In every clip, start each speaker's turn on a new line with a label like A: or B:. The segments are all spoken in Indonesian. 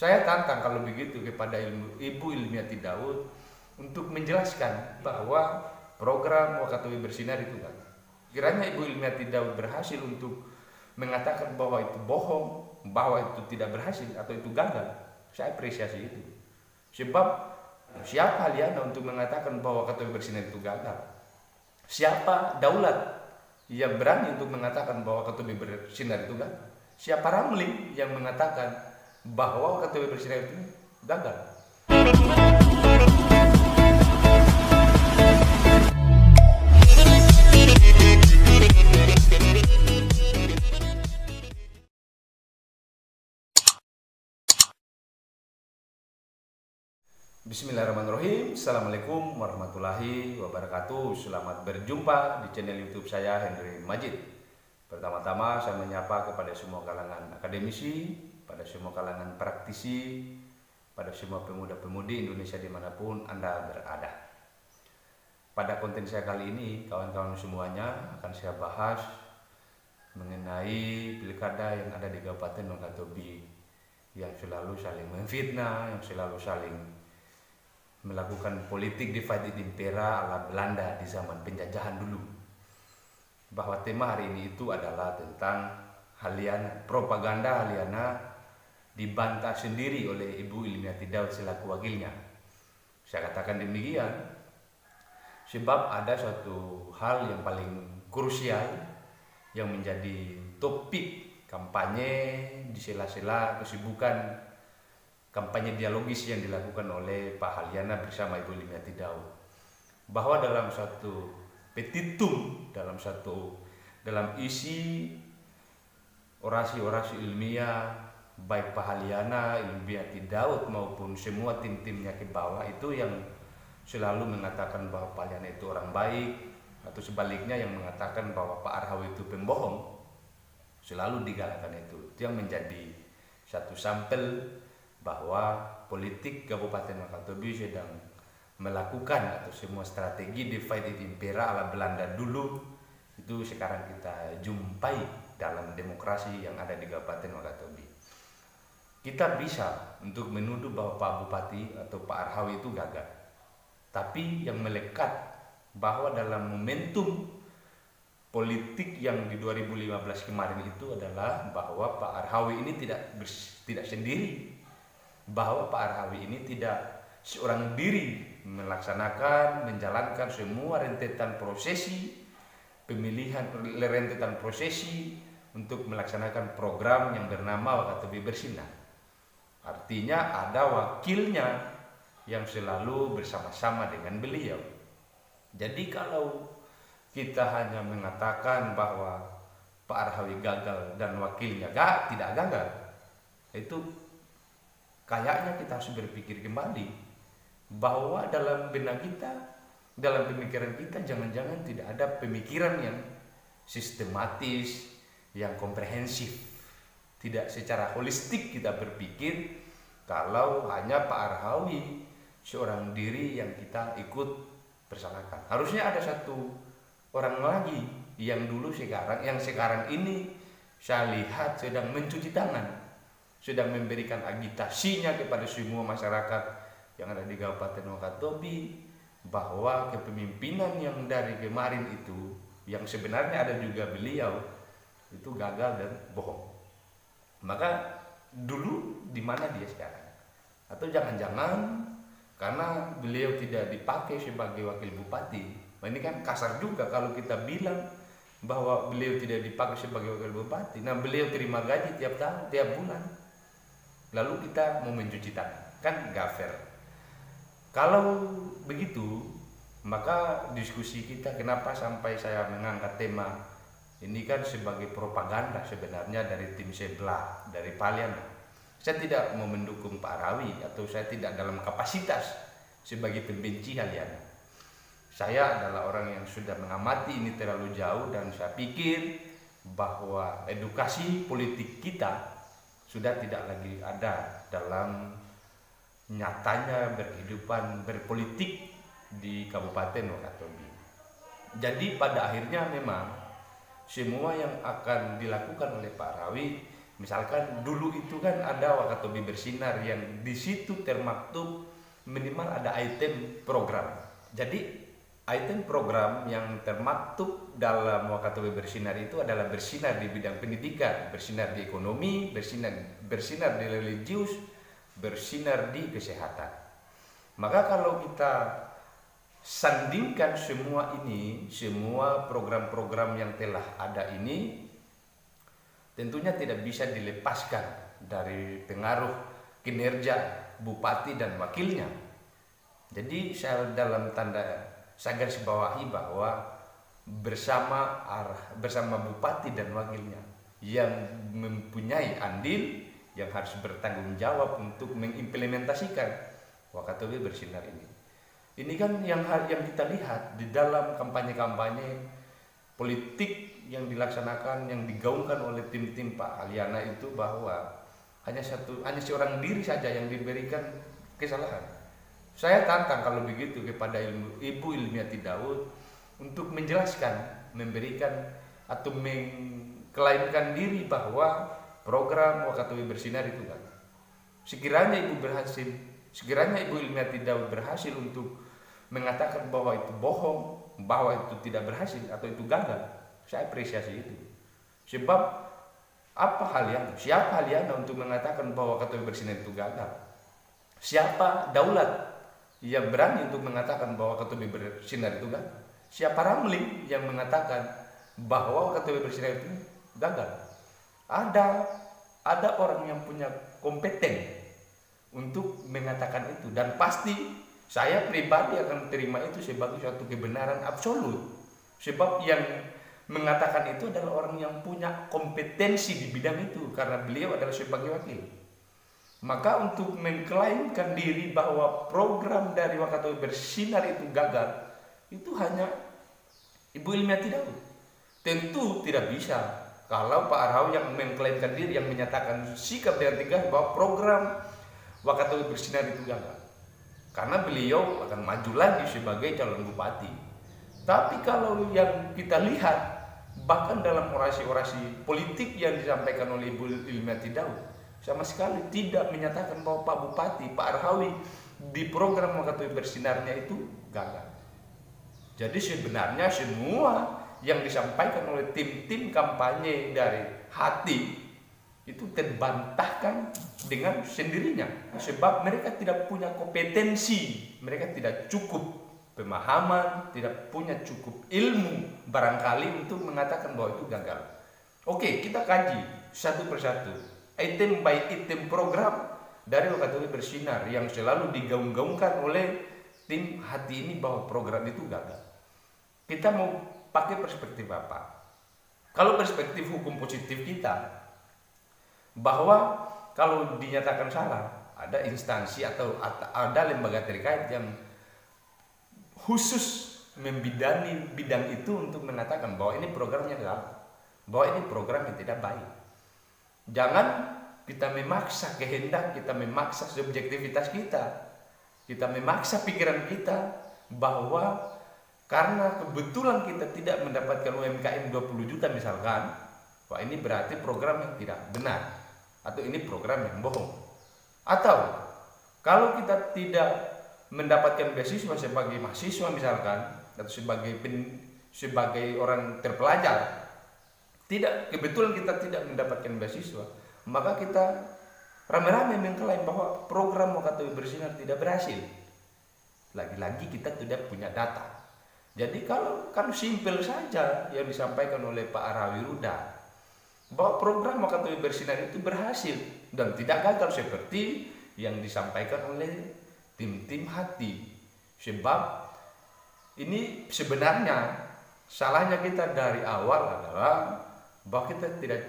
A: Saya tantang kalau begitu kepada Ibu Ilmiati Daud untuk menjelaskan bahwa program Wakatobi Bersinar itu kan. Kiranya Ibu Ilmiati Daud berhasil untuk mengatakan bahwa itu bohong, bahwa itu tidak berhasil atau itu gagal. Saya apresiasi itu. Sebab siapa Liana untuk mengatakan bahwa Wakatobi Bersinar itu gagal? Siapa Daulat yang berani untuk mengatakan bahwa Wakatobi Bersinar itu gagal? Siapa Ramli yang mengatakan bahwa Wakatobi Bersinar itu gagal? Bismillahirrahmanirrahim. Assalamualaikum warahmatullahi wabarakatuh. Selamat berjumpa di channel YouTube saya, Henry Majid. Pertama-tama saya menyapa kepada semua kalangan akademisi, pada semua kalangan praktisi, pada semua pemuda-pemudi Indonesia dimanapun Anda berada. Pada konten saya kali ini, kawan-kawan semuanya, akan saya bahas mengenai pilkada yang ada di Kabupaten Wakatobi, yang selalu saling memfitnah, yang selalu saling melakukan politik divide et impera ala Belanda di zaman penjajahan dulu. Bahwa tema hari ini itu adalah tentang Haliana, propaganda Haliana dibantah sendiri oleh Ibu Ilmiati Daud selaku wakilnya. Saya katakan demikian sebab ada suatu hal yang paling krusial yang menjadi topik kampanye di sela-sela kesibukan kampanye dialogis yang dilakukan oleh Pak Haliana bersama Ibu Ilmiati Daud, bahwa dalam satu petitum, dalam isi orasi-orasi ilmiah baik Pak Haliana, Ilmiati Daud maupun semua tim-timnya ke bawah itu yang selalu mengatakan bahwa Pak Haliana itu orang baik, atau sebaliknya yang mengatakan bahwa Pak Arhawi itu pembohong, selalu digalakkan itu yang menjadi satu sampel bahwa politik Kabupaten Wakatobi sedang melakukan atau semua strategi divide et impera ala Belanda dulu itu sekarang kita jumpai dalam demokrasi yang ada di Kabupaten Wakatobi. Kita bisa untuk menuduh bahwa Pak Bupati atau Pak Arhawi itu gagal, tapi yang melekat bahwa dalam momentum politik yang di 2015 kemarin itu adalah bahwa Pak Arhawi ini tidak sendiri, bahwa Pak Arhawi ini tidak seorang diri menjalankan semua rentetan prosesi pemilihan, rentetan prosesi untuk melaksanakan program yang bernama Wakatobi Bersinar. Artinya ada wakilnya yang selalu bersama-sama dengan beliau. Jadi kalau kita hanya mengatakan bahwa Pak Arhawi gagal dan wakilnya tidak gagal, itu kayaknya kita harus berpikir kembali bahwa dalam benak kita, dalam pemikiran kita, jangan-jangan tidak ada pemikiran yang sistematis, yang komprehensif. Tidak secara holistik kita berpikir kalau hanya Pak Arhawi seorang diri yang kita ikut persalahkan. Harusnya ada satu orang lagi yang sekarang ini saya lihat sedang mencuci tangan, sedang memberikan agitasinya kepada semua masyarakat yang ada di Kabupaten Wakatobi bahwa kepemimpinan yang dari kemarin itu, yang sebenarnya ada juga beliau, itu gagal dan bohong. Maka dulu di mana dia sekarang? Atau jangan-jangan karena beliau tidak dipakai sebagai wakil bupati. Nah, ini kan kasar juga kalau kita bilang bahwa beliau tidak dipakai sebagai wakil bupati. Nah, beliau terima gaji tiap tahun, tiap bulan. Lalu kita mau mencuci tangan, kan gak fair. Kalau begitu, maka diskusi kita kenapa sampai saya mengangkat tema ini kan sebagai propaganda sebenarnya dari tim sebelah, dari Haliana. Saya tidak mau mendukung Pak Arhawi atau saya tidak dalam kapasitas sebagai pembenci Haliana. Saya adalah orang yang sudah mengamati ini terlalu jauh dan saya pikir bahwa edukasi politik kita sudah tidak lagi ada dalam nyatanya berkehidupan berpolitik di Kabupaten Wakatobi. Jadi pada akhirnya memang semua yang akan dilakukan oleh Pak Arhawi Misalkan dulu itu kan ada Wakatobi Bersinar yang di situ termaktub minimal ada item program. Jadi item program yang termaktub dalam Wakatobi Bersinar itu adalah bersinar di bidang pendidikan, bersinar di ekonomi, bersinar di religius, bersinar di kesehatan. Maka kalau kita sandingkan semua ini, semua program-program yang telah ada ini, tentunya tidak bisa dilepaskan dari pengaruh kinerja bupati dan wakilnya. Jadi saya garis bawahi bahwa bersama bupati dan wakilnya yang mempunyai andil yang harus bertanggung jawab untuk mengimplementasikan Wakatobi Bersinar ini. Ini kan yang kita lihat di dalam kampanye-kampanye politik yang dilaksanakan, yang digaungkan oleh tim-tim Pak Aliana itu, bahwa hanya seorang diri saja yang diberikan kesalahan. Saya tantang kalau begitu kepada Ibu Ilmiati Daud untuk menjelaskan, memberikan atau mengklaimkan diri bahwa program Wakatobi Bersinar itu kan. Sekiranya Ibu Ilmiati Daud berhasil untuk mengatakan bahwa itu bohong, bahwa itu tidak berhasil atau itu gagal, saya apresiasi itu. Sebab siapa Aliana untuk mengatakan bahwa Wakatobi Bersinar itu gagal? Siapa Daulat yang berani untuk mengatakan bahwa Wakatobi Bersinar itu gagal? Siapa Ramli yang mengatakan bahwa Wakatobi Bersinar itu gagal? Ada orang yang punya kompeten untuk mengatakan itu, dan pasti saya pribadi akan terima itu sebagai suatu kebenaran absolut. Sebab yang mengatakan itu adalah orang yang punya kompetensi di bidang itu, karena beliau adalah sebagai wakil. Maka untuk mengklaimkan diri bahwa program dari Wakatobi Bersinar itu gagal, itu hanya Ibu Ilmiati Daud. Tentu tidak bisa kalau Pak Arhawi yang mengklaimkan diri, yang menyatakan sikap dengan tegas bahwa program Wakatobi Bersinar itu gagal, karena beliau akan maju lagi sebagai calon bupati. Tapi kalau yang kita lihat, bahkan dalam orasi-orasi politik yang disampaikan oleh Ibu Ilmiati Daud, sama sekali tidak menyatakan bahwa Pak Bupati, Pak Arhawi di program Wakatobi Bersinarnya itu gagal. Jadi sebenarnya semua yang disampaikan oleh tim-tim kampanye dari hati itu terbantahkan dengan sendirinya, sebab mereka tidak punya kompetensi, mereka tidak cukup pemahaman, tidak punya cukup ilmu barangkali untuk mengatakan bahwa itu gagal. Oke, kita kaji satu persatu, item by item program dari Wakatobi Bersinar yang selalu digaung-gaungkan oleh tim hati ini bahwa program itu gagal. Kita mau pakai perspektif apa? Kalau perspektif hukum positif kita, bahwa kalau dinyatakan salah, ada instansi atau ada lembaga terkait yang khusus membidani bidang itu untuk mengatakan bahwa ini programnya gagal, bahwa ini program yang tidak baik. Jangan kita memaksa kehendak, kita memaksa subjektivitas kita memaksa pikiran kita bahwa karena kebetulan kita tidak mendapatkan UMKM 20 juta misalkan, wah ini berarti program yang tidak benar, atau ini program yang bohong. Atau kalau kita tidak mendapatkan beasiswa sebagai mahasiswa misalkan, atau sebagai orang terpelajar, kebetulan kita tidak mendapatkan beasiswa, maka kita rame-rame mengklaim bahwa program Wakatobi Bersinar tidak berhasil. Lagi-lagi kita tidak punya data. Jadi kalau kan simpel saja yang disampaikan oleh Pak Arhawi Ruda, bahwa program Wakatobi Bersinar itu berhasil dan tidak gagal seperti yang disampaikan oleh tim-tim hati. Sebab ini sebenarnya salahnya kita dari awal adalah bahwa kita tidak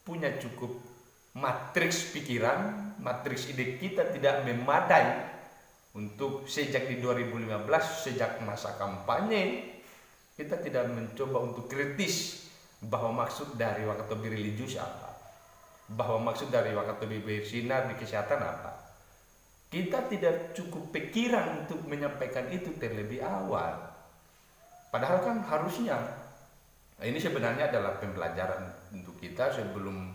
A: punya cukup matriks pikiran, matriks ide kita tidak memadai untuk sejak di 2015, sejak masa kampanye, kita tidak mencoba untuk kritis bahwa maksud dari Wakatobi religius apa, bahwa maksud dari Wakatobi Bersinar di kesehatan apa. Kita tidak cukup pikiran untuk menyampaikan itu terlebih awal. Padahal kan harusnya, ini sebenarnya adalah pembelajaran untuk kita sebelum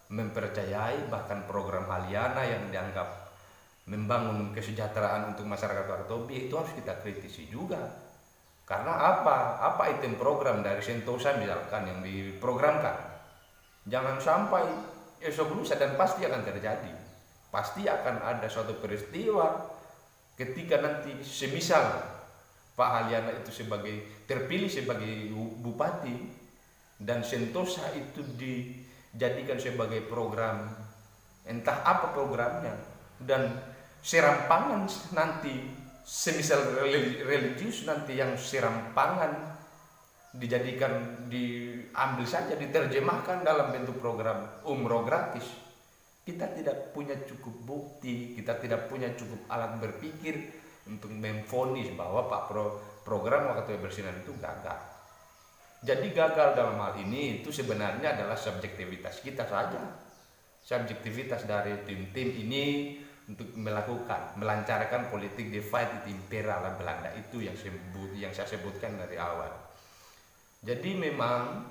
A: mempercayai bahkan program Haliana yang dianggap membangun kesejahteraan untuk masyarakat Wakatobi itu harus kita kritisi juga. Karena apa item program dari Sentosa misalkan yang diprogramkan, jangan sampai esok lusa, dan pasti akan terjadi, pasti akan ada suatu peristiwa ketika nanti semisal Pak Haliana itu terpilih sebagai bupati dan Sentosa itu dijadikan sebagai program, entah apa programnya, dan serampangan nanti semisal religius nanti yang serampangan diambil saja, diterjemahkan dalam bentuk program umroh gratis. Kita tidak punya cukup bukti, kita tidak punya cukup alat berpikir untuk memvonis bahwa program Wakatobi Bersinar itu gagal. Jadi gagal dalam hal ini itu sebenarnya adalah subjektivitas kita saja, subjektivitas dari tim-tim ini untuk melancarkan politik divide impera ala Belanda itu yang saya sebutkan dari awal. Jadi memang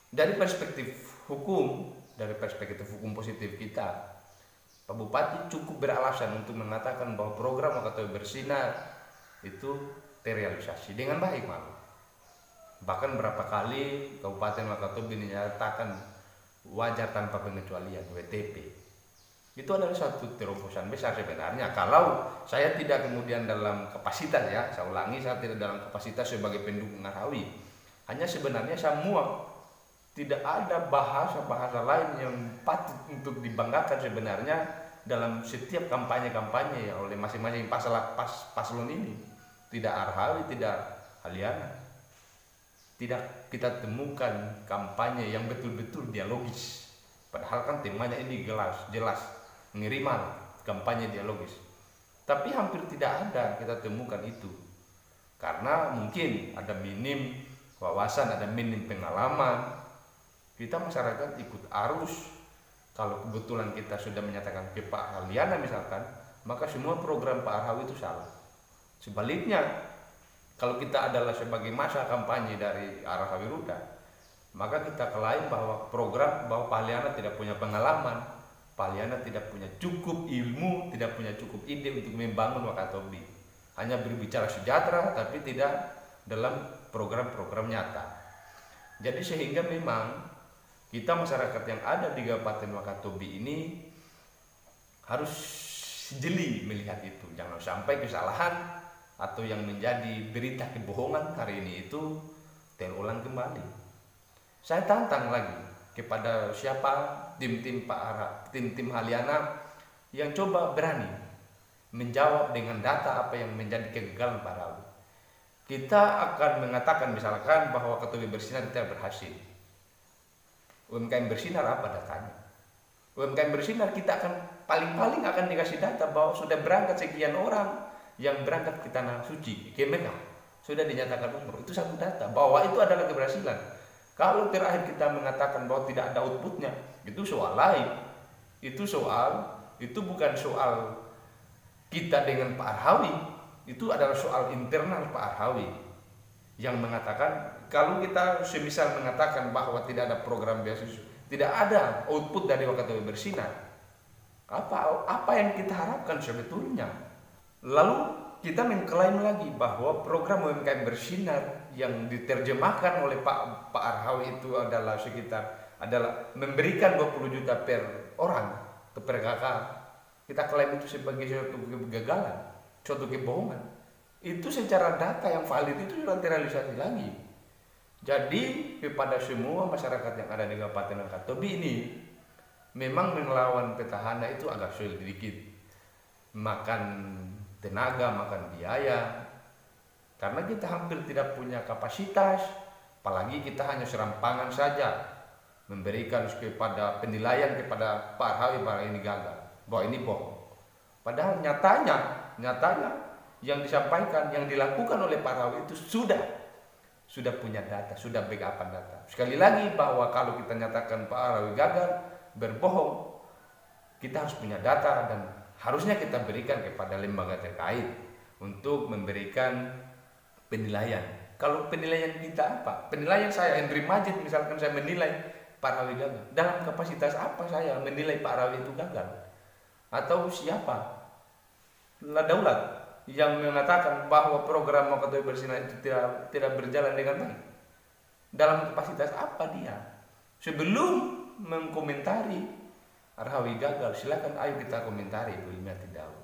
A: dari perspektif hukum positif kita, Pak Bupati cukup beralasan untuk mengatakan bahwa program Wakatobi Bersinar itu terrealisasi dengan baik, malu. Bahkan berapa kali Kabupaten Wakatobi dinyatakan wajar tanpa pengecualian, WTP. Itu adalah satu terobosan besar sebenarnya. Kalau saya tidak kemudian dalam kapasitas, ya saya ulangi, saya tidak dalam kapasitas sebagai pendukung Arhawi. Hanya sebenarnya semua tidak ada bahasa-bahasa lain yang patut untuk dibanggakan sebenarnya dalam setiap kampanye-kampanye oleh masing-masing paslon ini. Tidak Arhawi, tidak Haliana. Tidak kita temukan kampanye yang betul-betul dialogis. Padahal kan temanya ini jelas ngirimal, kampanye dialogis. Tapi hampir tidak ada kita temukan itu. Karena mungkin ada minim wawasan, ada minim pengalaman. Kita masyarakat ikut arus. Kalau kebetulan kita sudah menyatakan ke Pak Haliana misalkan, maka semua program Pak Arhawi itu salah. Sebaliknya, kalau kita adalah sebagai masa kampanye dari Arhawi Ruda, maka kita klaim bahwa Pak Haliana tidak punya pengalaman, Pak Haliana tidak punya cukup ilmu, tidak punya cukup ide untuk membangun Wakatobi. Hanya berbicara sejahtera, tapi tidak dalam program-program nyata. Jadi sehingga memang kita masyarakat yang ada di Kabupaten Wakatobi ini harus jeli melihat itu. Jangan sampai kesalahan atau yang menjadi berita kebohongan hari ini itu terulang kembali. Saya tantang lagi kepada siapa tim-tim Haliana yang coba berani menjawab dengan data apa yang menjadi kegagalan Pak Arhawi. Kita akan mengatakan misalkan bahwa Wakatobi Bersinar tidak berhasil. UMKM Bersinar apa datanya? UMKM Bersinar kita akan paling-paling akan dikasih data bahwa sudah berangkat sekian orang yang berangkat ke Tanah Suci, ke Mekah, sudah dinyatakan umroh. Itu satu data bahwa itu adalah keberhasilan. Kalau terakhir kita mengatakan bahwa tidak ada outputnya, itu soal lain. Itu bukan soal kita dengan Pak Arhawi, itu adalah soal internal Pak Arhawi yang mengatakan kalau kita semisal mengatakan bahwa tidak ada program beasiswa, tidak ada output dari Wakatobi Bersinar, apa yang kita harapkan sebetulnya? Lalu kita mengklaim lagi bahwa program UMKM Bersinar yang diterjemahkan oleh Pak Arhawi itu adalah memberikan 20 juta per orang atau per kakak. Kita klaim itu sebagai suatu kegagalan, suatu kebohongan. Itu secara data yang valid itu sudah terrealisasi lagi. Jadi kepada semua masyarakat yang ada di Kabupaten Wakatobi ini, memang melawan petahana itu agak sulit sedikit. Makan tenaga, makan biaya, karena kita hampir tidak punya kapasitas, apalagi kita hanya serampangan saja memberikan kepada penilaian kepada Pak Arhawi bahwa ini gagal, bahwa ini bohong. Padahal nyatanya yang disampaikan, yang dilakukan oleh Pak Arhawi itu sudah punya data, sudah backupan data. Sekali lagi bahwa kalau kita nyatakan Pak Arhawi gagal, berbohong, kita harus punya data dan harusnya kita berikan kepada lembaga terkait untuk memberikan penilaian. Kalau penilaian kita apa? Penilaian saya Henry Majid misalkan saya menilai Pak Pak Rawi gagal. Dalam kapasitas apa saya menilai Pak Rawi itu gagal? Atau siapa? Daulat yang mengatakan bahwa program Wakatobi Bersinar itu tidak berjalan dengan baik. Dalam kapasitas apa dia? Sebelum mengkomentari Rawi gagal, silakan ayo kita komentari Bu Ilmiati Daud.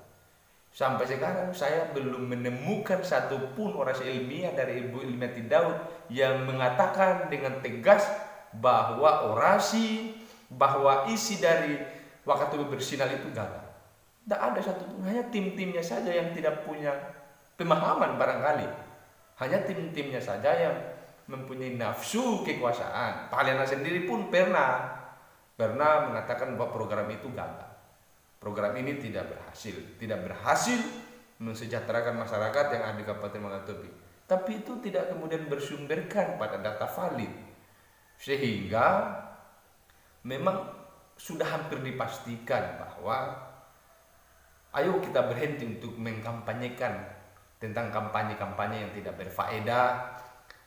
A: Sampai sekarang saya belum menemukan satupun orasi ilmiah dari Ibu Ilmiati Daud yang mengatakan dengan tegas bahwa orasi, bahwa isi dari Wakatobi Bersinar itu gagal. Tidak ada satupun, hanya tim-timnya saja yang tidak punya pemahaman barangkali. Hanya tim-timnya saja yang mempunyai nafsu kekuasaan. Pak Aliana sendiri pun pernah mengatakan bahwa program itu gagal. Program ini tidak berhasil mensejahterakan masyarakat yang ada di Kabupaten Wakatobi. Tapi itu tidak kemudian bersumberkan pada data valid. Sehingga memang sudah hampir dipastikan bahwa ayo kita berhenti untuk mengkampanyekan tentang kampanye-kampanye yang tidak berfaedah,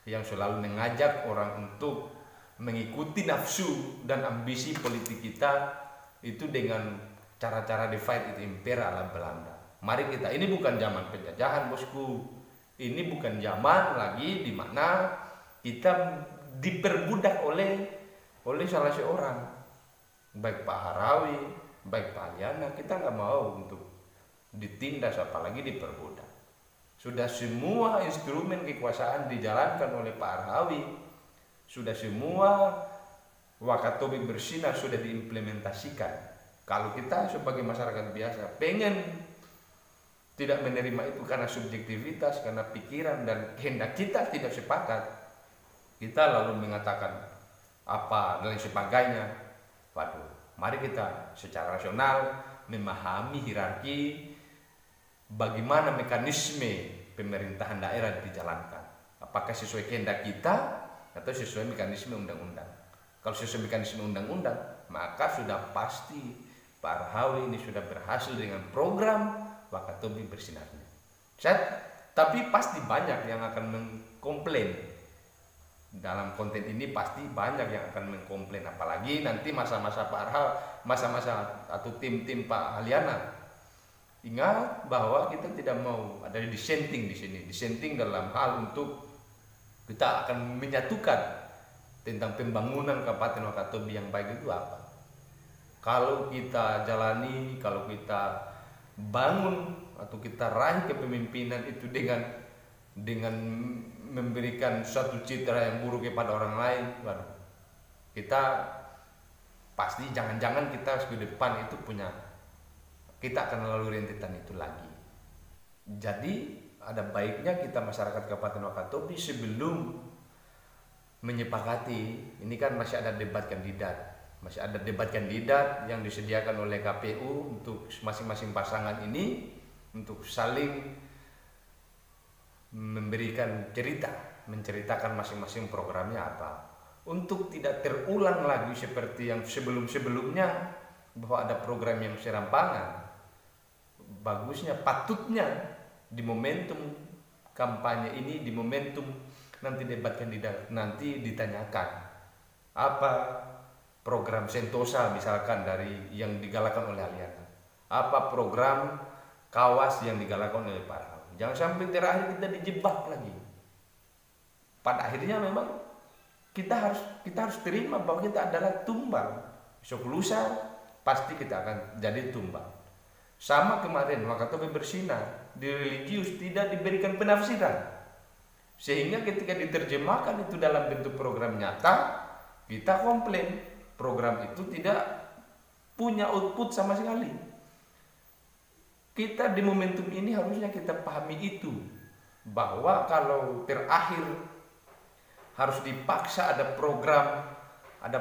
A: yang selalu mengajak orang untuk mengikuti nafsu dan ambisi politik kita itu dengan cara-cara divide and impera ala Belanda. Mari kita, ini bukan zaman penjajahan bosku, ini bukan zaman lagi di mana kita diperbudak oleh salah seorang, baik Pak Harawi, baik Pak Aliana. Kita nggak mau untuk ditindas apalagi diperbudak. Sudah semua instrumen kekuasaan dijalankan oleh Pak Harawi, sudah semua Wakatobi Bersinar sudah diimplementasikan. Kalau kita sebagai masyarakat biasa pengen tidak menerima itu karena subjektivitas, karena pikiran dan kehendak kita tidak sepakat, kita lalu mengatakan apa dan lain sebagainya. Waduh, mari kita secara rasional memahami hierarki bagaimana mekanisme pemerintahan daerah dijalankan. Apakah sesuai kehendak kita atau sesuai mekanisme undang-undang? Kalau sesuai mekanisme undang-undang, maka sudah pasti Pak Rawi ini sudah berhasil dengan program Wakatobi Bersinarnya. Tapi pasti banyak yang akan mengkomplain. Dalam konten ini pasti banyak yang akan mengkomplain, apalagi nanti masa-masa Pak Rawi, masa-masa atau tim-tim Pak Aliana. Ingat bahwa kita tidak mau ada dissenting di sini. Dissenting dalam hal untuk kita akan menyatukan tentang pembangunan Kabupaten Wakatobi yang baik itu apa. Kalau kita jalani, kalau kita bangun atau kita raih kepemimpinan itu dengan memberikan suatu citra yang buruk kepada orang lain, waduh, kita pasti jangan-jangan kita ke depan itu kita akan melalui rentetan itu lagi. Jadi ada baiknya kita masyarakat Kabupaten Wakatobi sebelum menyepakati, ini kan masih ada debat kandidat yang disediakan oleh KPU untuk masing-masing pasangan ini untuk saling memberikan menceritakan masing-masing programnya apa, untuk tidak terulang lagi seperti yang sebelum-sebelumnya bahwa ada program yang serampangan. Bagusnya, patutnya di momentum kampanye ini, di momentum nanti debat kandidat, nanti ditanyakan apa program Sentosa misalkan dari yang digalakan oleh Aliana, apa program Kawas yang digalakan oleh Pak Rawi. Jangan sampai terakhir kita dijebak lagi. Pada akhirnya memang kita harus terima bahwa kita adalah tumbal. Besok lusa pasti kita akan jadi tumbal. Sama kemarin Wakatobi Bersinar di religius tidak diberikan penafsiran, sehingga ketika diterjemahkan itu dalam bentuk program nyata, kita komplain program itu tidak punya output sama sekali. Kita di momentum ini harusnya kita pahami itu, bahwa kalau terakhir harus dipaksa ada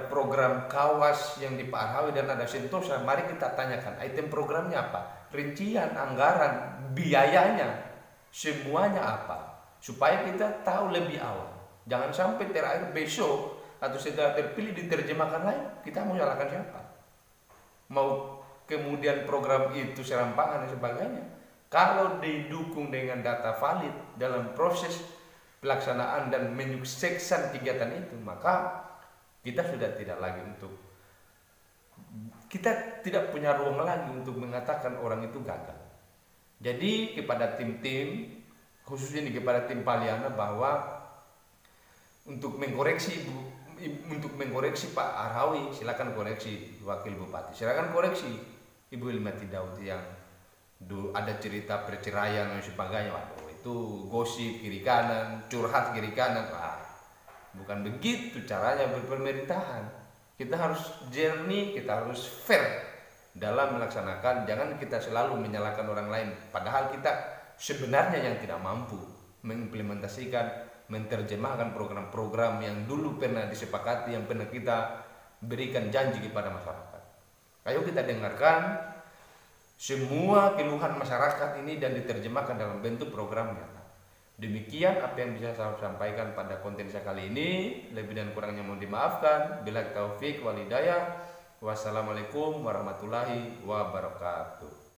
A: program Kawas yang di Pak Rawi dan ada Sentosa, mari kita tanyakan item programnya apa, rincian anggaran, biayanya, semuanya apa, supaya kita tahu lebih awal. Jangan sampai terakhir besok atau setelah terpilih diterjemahkan lain, kita mau nyalakan siapa? Mau kemudian program itu serampangan dan sebagainya. Kalau didukung dengan data valid dalam proses pelaksanaan dan menyukseskan kegiatan itu, maka kita sudah tidak lagi kita tidak punya ruang lagi untuk mengatakan orang itu gagal. Jadi kepada tim-tim, khususnya ini kepada tim Paliana, bahwa untuk mengkoreksi Pak Arhawi, silakan koreksi Wakil Bupati, silakan koreksi Ibu Ilmati Daud yang ada cerita perceraian dan sebagainya. Waduh, itu gosip kiri kanan, curhat kiri kanan. Bukan begitu caranya berpemerintahan. Kita harus jernih, kita harus fair dalam melaksanakan. Jangan kita selalu menyalahkan orang lain, padahal kita sebenarnya yang tidak mampu mengimplementasikan, menerjemahkan program-program yang dulu pernah disepakati, yang pernah kita berikan janji kepada masyarakat. Ayo kita dengarkan semua keluhan masyarakat ini dan diterjemahkan dalam bentuk program nyata. Demikian apa yang bisa saya sampaikan pada konten saya kali ini. Lebih dan kurangnya mohon dimaafkan. Billahi taufik wal hidayah. Wassalamualaikum warahmatullahi wabarakatuh.